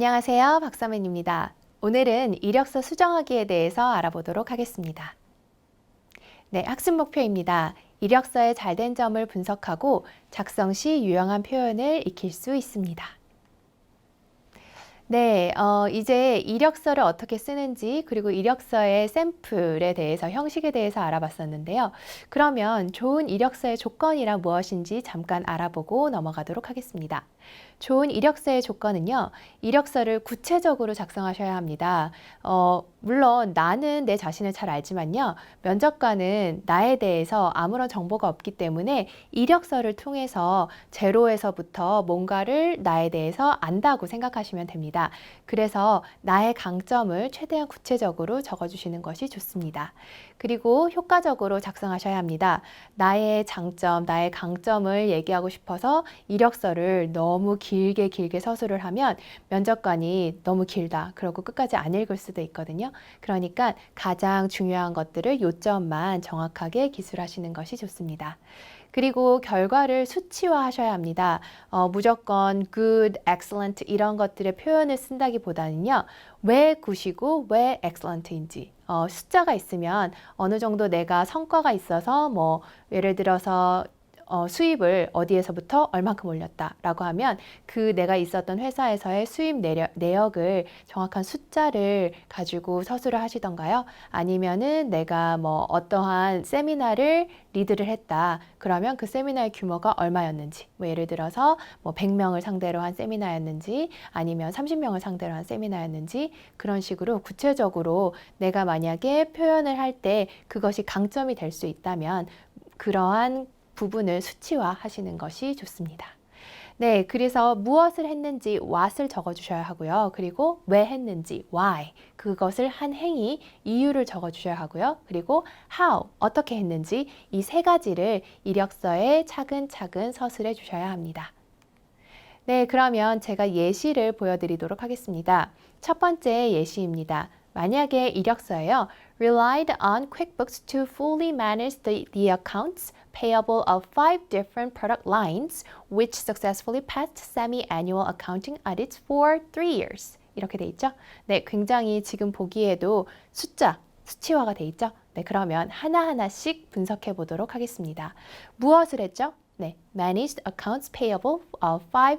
안녕하세요. 박서민입니다. 오늘은 이력서 수정하기에 대해서 알아보도록 하겠습니다. 네, 학습 목표입니다. 이력서의 잘된 점을 분석하고 작성 시 유용한 표현을 익힐 수 있습니다. 네, 이제 이력서를 어떻게 쓰는지 그리고 이력서의 샘플에 대해서 형식에 대해서 알아봤었는데요. 그러면 좋은 이력서의 조건이란 무엇인지 잠깐 알아보고 넘어가도록 하겠습니다. 좋은 이력서의 조건은요, 이력서를 구체적으로 작성하셔야 합니다. 물론 나는 내 자신을 잘 알지만요, 면접관은 나에 대해서 아무런 정보가 없기 때문에 이력서를 통해서 제로에서부터 뭔가를 나에 대해서 안다고 생각하시면 됩니다. 그래서 나의 강점을 최대한 구체적으로 적어주시는 것이 좋습니다. 그리고 효과적으로 작성하셔야 합니다. 나의 장점, 나의 강점을 얘기하고 싶어서 이력서를 너무 길게 서술을 하면 면접관이 너무 길다 그러고 끝까지 안 읽을 수도 있거든요. 그러니까 가장 중요한 것들을 요점만 정확하게 기술하시는 것이 좋습니다. 그리고 결과를 수치화하셔야 합니다. 무조건 good, excellent 이런 것들의 표현을 쓴다기보다는요. 왜 굿이고 왜 excellent인지 숫자가 있으면 어느 정도 내가 성과가 있어서 뭐 예를 들어서 수입을 어디에서부터 얼만큼 올렸다라고 하면 그 내가 있었던 회사에서의 수입 내역을 정확한 숫자를 가지고 서술을 하시던가요? 아니면은 내가 뭐 어떠한 세미나를 리드를 했다. 그러면 그 세미나의 규모가 얼마였는지, 뭐 예를 들어서 뭐 100명을 상대로 한 세미나였는지 아니면 30명을 상대로 한 세미나였는지 그런 식으로 구체적으로 내가 만약에 표현을 할 때 그것이 강점이 될 수 있다면 그러한 부분을 수치화 하시는 것이 좋습니다. 네, 그래서 무엇을 했는지 what을 적어주셔야 하고요. 그리고 왜 했는지 why, 그것을 한 행위, 이유를 적어주셔야 하고요. 그리고 how, 어떻게 했는지 이 세 가지를 이력서에 차근차근 서술해 주셔야 합니다. 네, 그러면 제가 예시를 보여드리도록 하겠습니다. 첫 번째 예시입니다. 만약에 이력서에요. relied on QuickBooks to fully manage the accounts payable of 5 different product lines which successfully passed semi-annual accounting audits for 3 years. 이렇게 돼 있죠? 네, 굉장히 지금 보기에도 수치화가 돼 있죠? 네, 그러면 하나하나씩 분석해 보도록 하겠습니다. 무엇을 했죠? 네, managed accounts payable of 5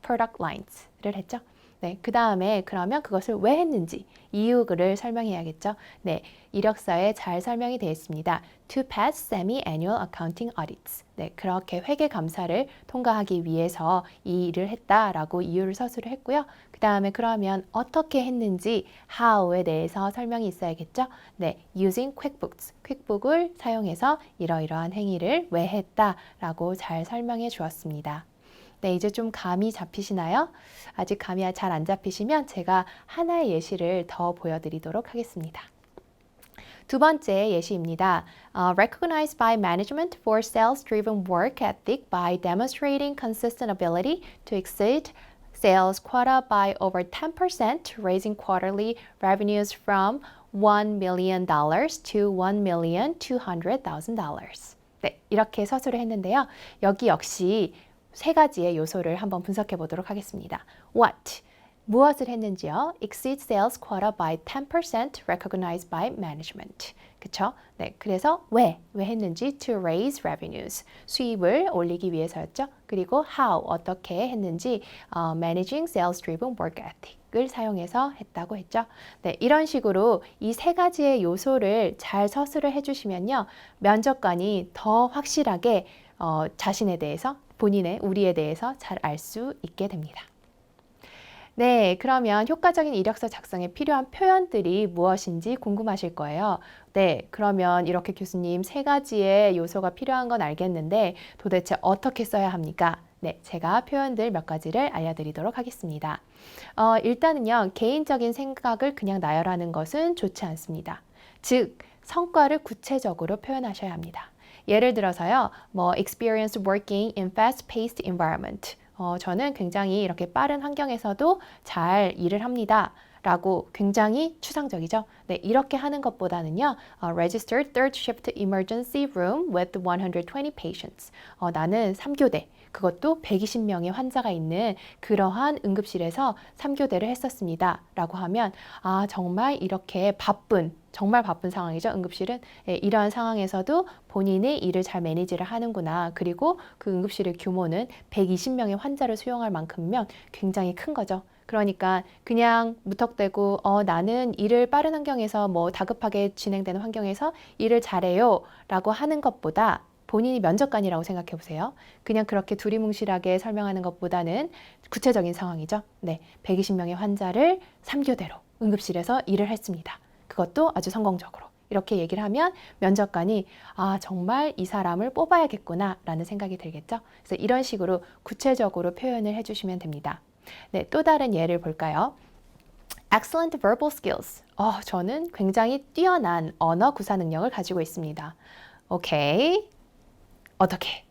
product lines를 했죠. 네, 그 다음에 그러면 그것을 왜 했는지 이유를 설명해야겠죠. 네, 이력서에 잘 설명이 되어 있습니다. To pass semi-annual accounting audits. 네, 그렇게 회계 감사를 통과하기 위해서 이 일을 했다라고 이유를 서술을 했고요. 그 다음에 그러면 어떻게 했는지 how에 대해서 설명이 있어야겠죠. 네, using QuickBooks. 퀵북을 사용해서 이러이러한 행위를 왜 했다라고 잘 설명해 주었습니다. 네, 이제 좀 감이 잡히시나요? 아직 감이 잘 안 잡히시면 제가 하나의 예시를 더 보여드리도록 하겠습니다. 두 번째 예시입니다. Recognized by management for sales-driven work ethic by demonstrating consistent ability to exceed sales quota by over 10%, raising quarterly revenues from $1 million to $1,200,000. 네, 이렇게 서술을 했는데요. 여기 역시 세 가지의 요소를 한번 분석해 보도록 하겠습니다. What? 무엇을 했는지요? Exceed sales quota by 10% recognized by management. 그쵸? 네, 그래서 왜 했는지 to raise revenues. 수입을 올리기 위해서였죠. 그리고 how, 어떻게 했는지 managing sales driven work ethic. 을 사용해서 했다고 했죠. 네, 이런 식으로 이 세 가지의 요소를 잘 서술을 해주시면요. 면접관이 더 확실하게 자신에 대해서 우리에 대해서 잘 알 수 있게 됩니다. 네, 그러면 효과적인 이력서 작성에 필요한 표현들이 무엇인지 궁금하실 거예요. 네, 그러면 이렇게 교수님 세 가지의 요소가 필요한 건 알겠는데 도대체 어떻게 써야 합니까? 네, 제가 표현들 몇 가지를 알려드리도록 하겠습니다. 일단은요, 개인적인 생각을 그냥 나열하는 것은 좋지 않습니다. 즉, 성과를 구체적으로 표현하셔야 합니다. 예를 들어서요, 뭐 experience working in fast-paced environment. 저는 굉장히 이렇게 빠른 환경에서도 잘 일을 합니다. 라고 굉장히 추상적이죠. 네, 이렇게 하는 것보다는요. Registered third shift emergency room with 120 patients. 나는 3교대, 그것도 120명의 환자가 있는 그러한 응급실에서 3교대를 했었습니다. 라고 하면 정말 이렇게 정말 바쁜 상황이죠. 응급실은. 이러한 상황에서도 본인이 일을 잘 매니지를 하는구나. 그리고 그 응급실의 규모는 120명의 환자를 수용할 만큼이면 굉장히 큰 거죠. 그러니까 그냥 무턱대고 나는 일을 빠른 환경에서 다급하게 진행되는 환경에서 일을 잘해요 라고 하는 것보다 본인이 면접관이라고 생각해 보세요. 그냥 그렇게 두리뭉실하게 설명하는 것보다는 구체적인 상황이죠. 네, 120명의 환자를 3교대로 응급실에서 일을 했습니다. 그것도 아주 성공적으로. 이렇게 얘기를 하면 면접관이 정말 이 사람을 뽑아야겠구나 라는 생각이 들겠죠. 그래서 이런 식으로 구체적으로 표현을 해주시면 됩니다. 네, 또 다른 예를 볼까요? Excellent verbal skills. 저는 굉장히 뛰어난 언어 구사 능력을 가지고 있습니다. 오케이. 어떻게?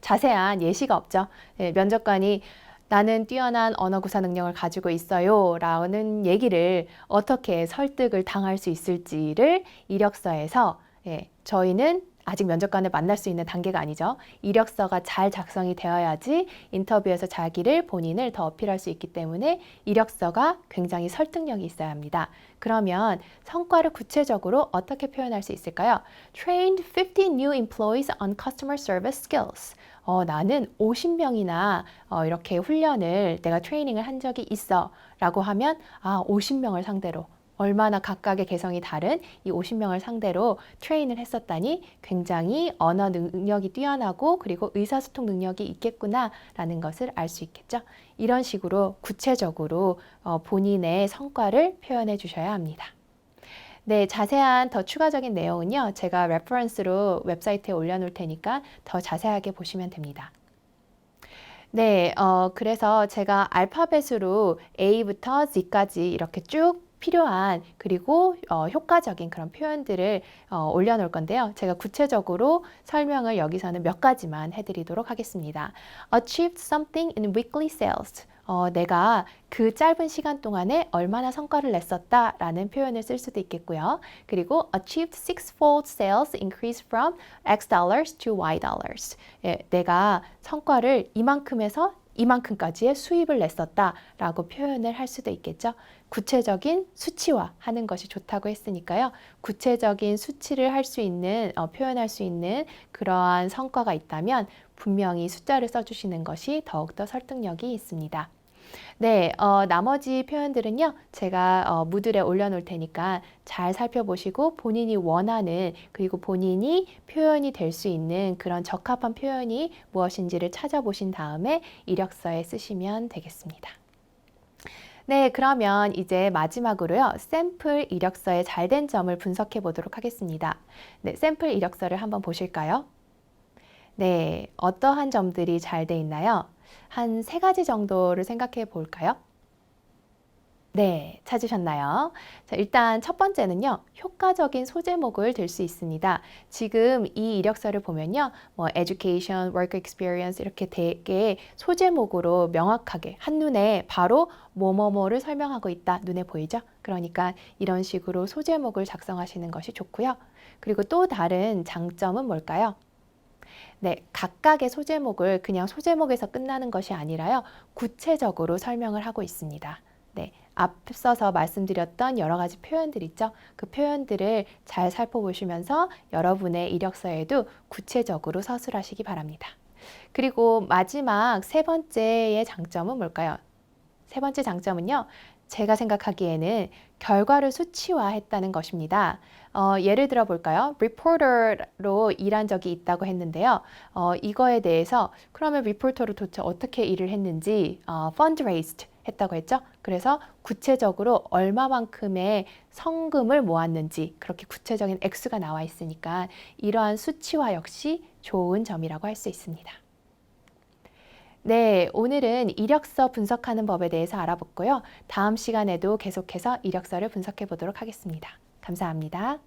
자세한 예시가 없죠. 면접관이 나는 뛰어난 언어 구사 능력을 가지고 있어요 라는 얘기를 어떻게 설득을 당할 수 있을지를 이력서에서 저희는 아직 면접관을 만날 수 있는 단계가 아니죠. 이력서가 잘 작성이 되어야지 인터뷰에서 본인을 더 어필할 수 있기 때문에 이력서가 굉장히 설득력이 있어야 합니다. 그러면 성과를 구체적으로 어떻게 표현할 수 있을까요? Trained 50 new employees on customer service skills. 나는 50명이나 이렇게 훈련을 내가 트레이닝을 한 적이 있어 라고 하면 50명을 상대로 얼마나 각각의 개성이 다른 이 50명을 상대로 트레인을 했었다니 굉장히 언어 능력이 뛰어나고 그리고 의사소통 능력이 있겠구나 라는 것을 알 수 있겠죠. 이런 식으로 구체적으로 본인의 성과를 표현해 주셔야 합니다. 네, 자세한 더 추가적인 내용은요. 제가 레퍼런스로 웹사이트에 올려놓을 테니까 더 자세하게 보시면 됩니다. 네, 그래서 제가 알파벳으로 A부터 Z까지 이렇게 쭉 필요한 그리고 효과적인 그런 표현들을 올려놓을 건데요. 제가 구체적으로 설명을 여기서는 몇 가지만 해드리도록 하겠습니다. Achieved something in weekly sales. 내가 그 짧은 시간 동안에 얼마나 성과를 냈었다 라는 표현을 쓸 수도 있겠고요. 그리고 achieved six-fold sales increase from X dollars to Y dollars. 내가 성과를 이만큼에서 이만큼까지의 수입을 냈었다 라고 표현을 할 수도 있겠죠. 구체적인 수치화하는 것이 좋다고 했으니까요. 구체적인 수치를 할 수 있는, 표현할 수 있는 그러한 성과가 있다면 분명히 숫자를 써주시는 것이 더욱더 설득력이 있습니다. 네, 나머지 표현들은요, 제가 무드에 올려놓을 테니까 잘 살펴보시고 본인이 원하는 그리고 본인이 표현이 될 수 있는 그런 적합한 표현이 무엇인지를 찾아보신 다음에 이력서에 쓰시면 되겠습니다. 네, 그러면 이제 마지막으로요, 샘플 이력서의 잘된 점을 분석해 보도록 하겠습니다. 네, 샘플 이력서를 한번 보실까요? 네, 어떠한 점들이 잘 돼 있나요? 한 3가지 정도를 생각해 볼까요? 네, 찾으셨나요? 자, 일단 첫 번째는요, 효과적인 소제목을 들 수 있습니다. 지금 이 이력서를 보면요, education, work experience 이렇게 되게 소제목으로 명확하게 한눈에 바로 뭐뭐뭐를 설명하고 있다. 눈에 보이죠? 그러니까 이런 식으로 소제목을 작성하시는 것이 좋고요. 그리고 또 다른 장점은 뭘까요? 네, 각각의 소제목을 그냥 소제목에서 끝나는 것이 아니라요, 구체적으로 설명을 하고 있습니다. 네, 앞서서 말씀드렸던 여러 가지 표현들 있죠? 그 표현들을 잘 살펴보시면서 여러분의 이력서에도 구체적으로 서술하시기 바랍니다. 그리고 마지막 3번째의 장점은 뭘까요? 3번째 장점은요, 제가 생각하기에는 결과를 수치화했다는 것입니다. 예를 들어 볼까요? 리포터로 일한 적이 있다고 했는데요. 이거에 대해서 그러면 리포터로 도대체 어떻게 일을 했는지 fundraised 했다고 했죠. 그래서 구체적으로 얼마만큼의 성금을 모았는지 그렇게 구체적인 액수가 나와 있으니까 이러한 수치화 역시 좋은 점이라고 할 수 있습니다. 네, 오늘은 이력서 분석하는 법에 대해서 알아봤고요. 다음 시간에도 계속해서 이력서를 분석해 보도록 하겠습니다. 감사합니다.